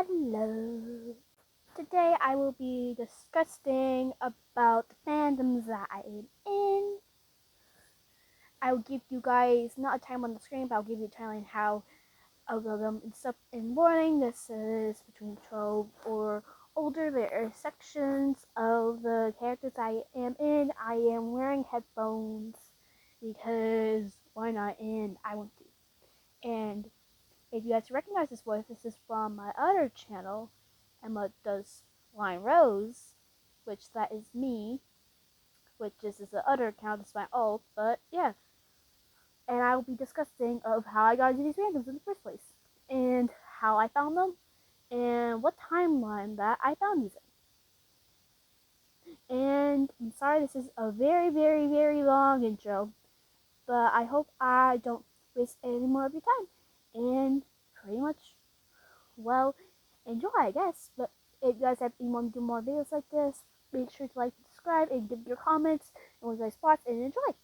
Hello. Today I will be discussing about the fandoms that I am in. I will give you guys not a time on the screen, but I'll give you a timeline how I'll go them and stuff in warning. This is between 12 or older. There are sections of the characters I am in. I am wearing headphones because why not? And I want to. And if you guys recognize this voice, this is from my other channel, Emma Does Line Rose, which that is me, which is the other account, it's my alt, but yeah. And I will be discussing of how I got into these randoms in the first place, and how I found them, and what timeline that I found these in. And I'm sorry this is a very, very, very long intro, but I hope I don't waste any more of your time. And pretty much, well, enjoy, I guess. But if you guys have any want to do more videos like this, make sure to like and subscribe and give your comments and what you guys watch and enjoy.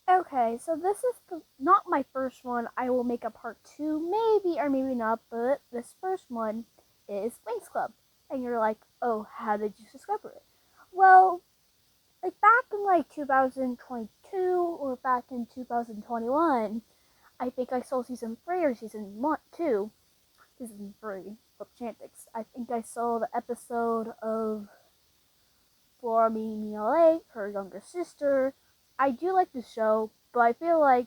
Okay, so this is not my first one. I will make a part 2, maybe or maybe not, but this first one is Wings Club. And you're like, oh, how did you discover it? Well, like back in like 2022 or back in 2021, I think I saw season 3 or season 1, 2. Season 3 of Chantix. I think I saw the episode of For Me LA, her younger sister. I do like the show, but I feel like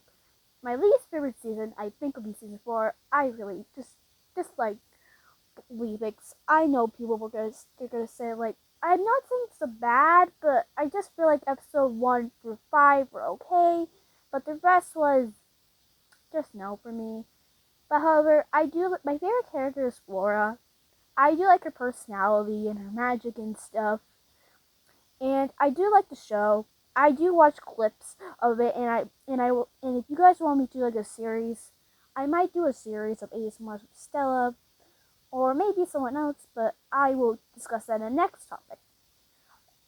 my least favorite season, I think, will be season 4. I really just dislike Weebix. I know people they're gonna say like I'm not saying it's so bad, but I just feel like episode 1 through 5 were okay, but the rest was just no for me. But however, my favorite character is Flora. I do like her personality and her magic and stuff. And I do like the show. I do watch clips of it, and if you guys want me to do like a series, I might do a series of ASMR with Stella, or maybe someone else, but I will discuss that in the next topic.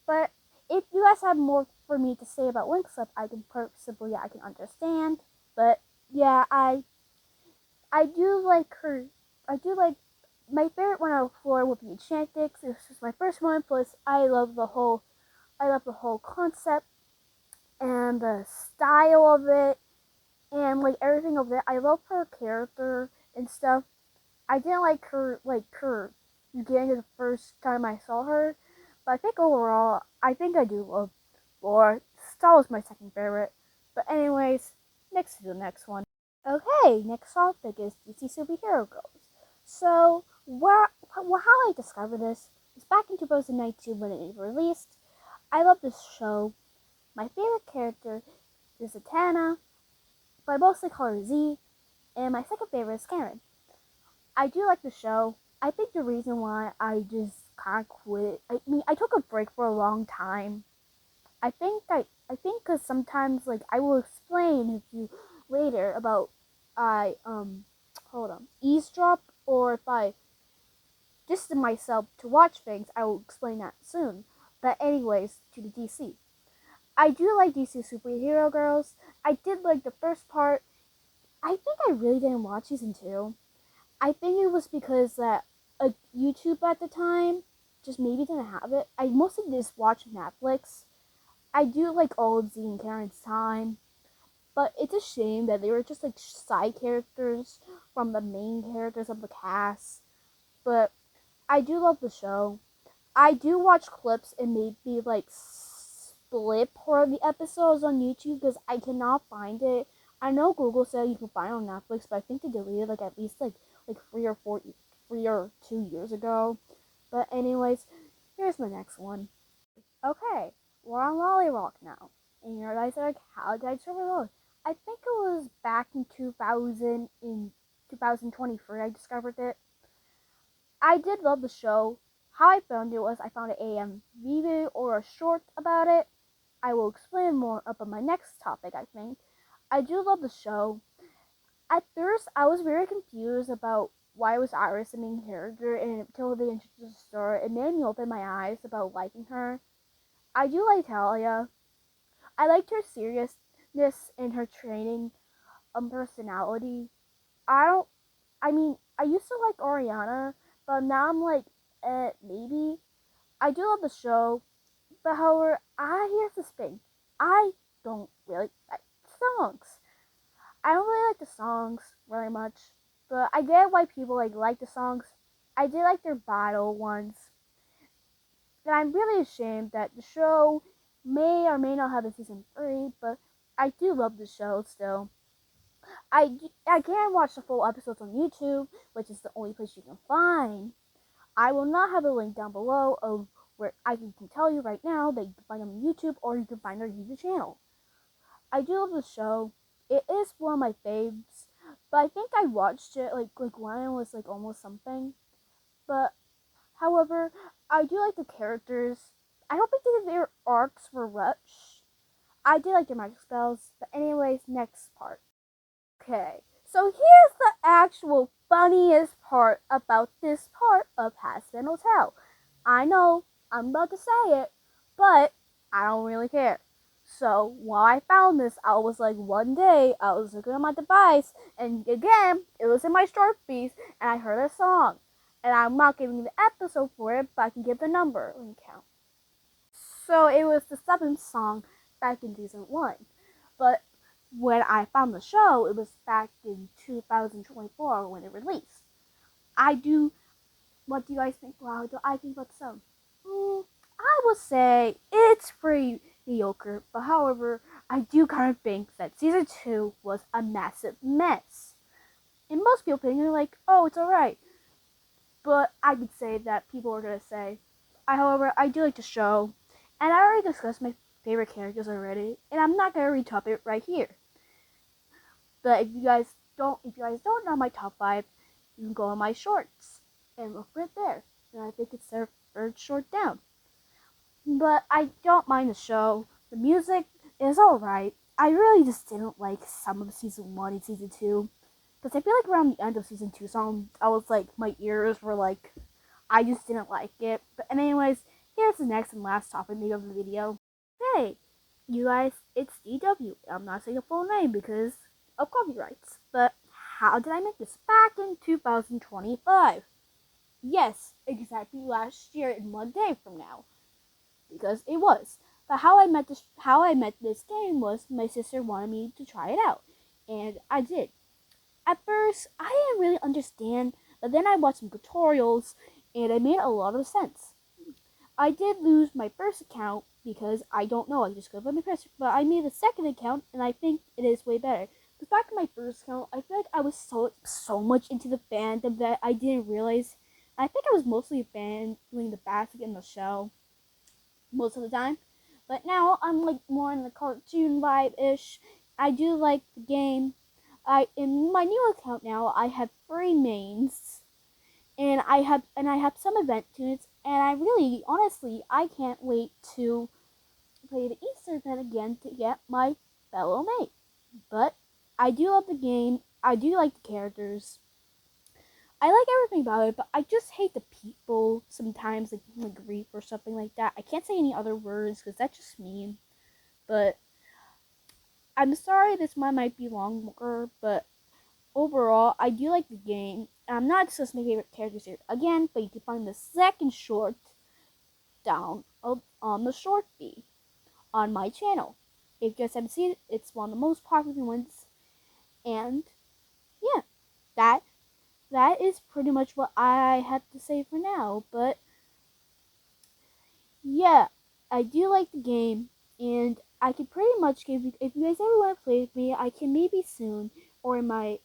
But if you guys have more for me to say about Winx Club, I can I can understand. But yeah, I do like her. I do like my favorite one out of 4 would be Chantix. This is my first one. Plus, I love the whole concept and the style of it and like everything of it. I love her character and stuff. I didn't like her beginning of the first time I saw her, but I think overall, I think I do love Laura. Star was my second favorite. But anyways, next to the next one. Okay, next topic is DC Superhero Girls. So, how I discovered this was back in 2019 when it released. I love this show. My favorite character is Zatanna, but I mostly call her Z, and my second favorite is Karen. I do like the show. I think the reason why I just kind of quit, I took a break for a long time. I think because sometimes, like, I will explain to you later about hold on, eavesdrop, or if I distance myself to watch things, I will explain that soon. But anyways, to the DC. I do like DC Superhero Girls. I did like the first part. I think I really didn't watch season 2. I think it was because that YouTube at the time just maybe didn't have it. I mostly just watched Netflix. I do like all of Z and Karen's time, but it's a shame that they were just like side characters from the main characters of the cast. But I do love the show. I do watch clips and maybe like split part of the episodes on YouTube because I cannot find it. I know Google said you can find it on Netflix, but I think they deleted like at least like 3 or 2 years ago. But anyways, here's my next one. Okay, we're on Lolly Rock now. And you guys are like, how did I discover Lolly? I think it was back in 2023 I discovered it. I did love the show. How I found it was I found an AM video or a short about it. I will explain more up on my next topic, I think. I do love the show. At first, I was very confused about why was Iris the main character, and until they introduced the story, it made me open my eyes about liking her. I do like Talia. I liked her seriousness and her training personality. I don't. I mean, I used to like Oriana, but now I'm like, maybe. I do love the show, but however, here's the thing. I don't really like songs. I don't really like the songs very much, but I get why people like the songs. I did like their battle ones, and I'm really ashamed that the show may or may not have a season 3, but I do love the show still. I can watch the full episodes on YouTube, which is the only place you can find. I will not have a link down below of where I can tell you right now that you can find them on YouTube or you can find their YouTube channel. I do love the show. It is one of my faves, but I think I watched it like when I was like almost something. But however, I do like the characters. I don't think their arcs were rushed. I did like their magic spells, but anyways, next part. Okay, so here's the actual funniest part about this part of Hazbin Hotel. I know I'm about to say it, but I don't really care. So while I found this, I was like, one day I was looking at my device, and again, it was in my short piece, and I heard a song. And I'm not giving the episode for it, but I can give the number. Let me count. So it was the 7th song back in season 1. But when I found the show, it was back in 2024 when it released. What do you guys think? Wow, do I think about the song? I would say it's pretty mediocre, but however, I do kind of think that season 2 was a massive mess. And most people think, like, oh, it's alright. But I would say that people are going to say, I do like the show, and I already discussed my favorite characters already, and I'm not going to retop it right here. But if you guys don't know my top 5, you can go on my shorts and look right there. And I think it's their 3rd short down. But I don't mind the show. The music is alright. I really just didn't like some of season 1 and season 2. Because I feel like around the end of season 2 song, I was like, my ears were like, I just didn't like it. But anyways, here's the next and last topic of the video. Hey, you guys, it's DW. I'm not saying a full name because of copyrights. But how did I make this? Back in 2025. Yes, exactly last year in 1 day from now. Because it was. But how I met this game was my sister wanted me to try it out. And I did. At first, I didn't really understand, but then I watched some tutorials, and it made a lot of sense. I did lose my first account because I don't know, I just got my first, but I made a second account, and I think it is way better. Because back in my first account, I feel like I was so much into the fandom that I didn't realize. I think I was mostly a fan doing the basket and the shell most of the time. But now I'm like more in the cartoon vibe-ish. I do like the game. In my new account now, I have 3 mains, and I have some event tunes, and I really, honestly, I can't wait to play the Easter event again to get my fellow mate. But I do love the game. I do like the characters. I like everything about it, but I just hate the people sometimes, like grief or something like that. I can't say any other words because that's just mean. But I'm sorry this one might be longer, but overall, I do like the game. I'm not just my favorite characters here again, but you can find the second short down on the short B on my channel. If you guys haven't seen it, it's one of the most popular ones. And yeah, that is pretty much what I have to say for now. But yeah, I do like the game, and I can pretty much give you, if you guys ever want to play with me, I can maybe soon, or in my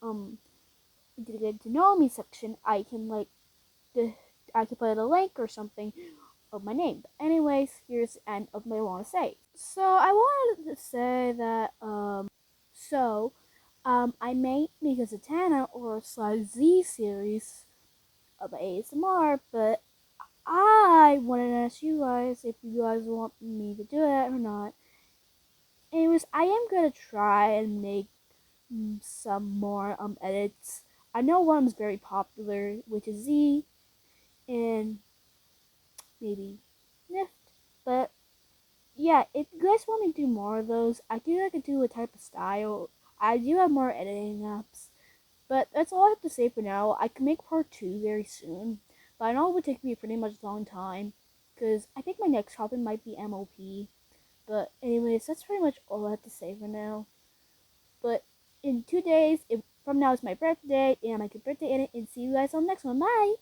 get to know me section, I can I can put a link or something of my name. But anyways, here's the end of what I want to say. So I wanted to say that I may make a Zatanna or a /Z series of ASMR, but I wanted to ask you guys if you guys want me to do it or not. Anyways, I am gonna try and make some more edits. I know one's very popular, which is Z and maybe Nift, but yeah, if you guys want me to do more of those, I do like to do a type of style. I do have more editing apps, but that's all I have to say for now. I can make part 2 very soon, But I know it would take me a pretty much long time, because I think my next topic might be MOP. But anyways, that's pretty much all I have to say for now. But in 2 days, from now is my birthday, and my good birthday in it, and see you guys on the next one. Bye!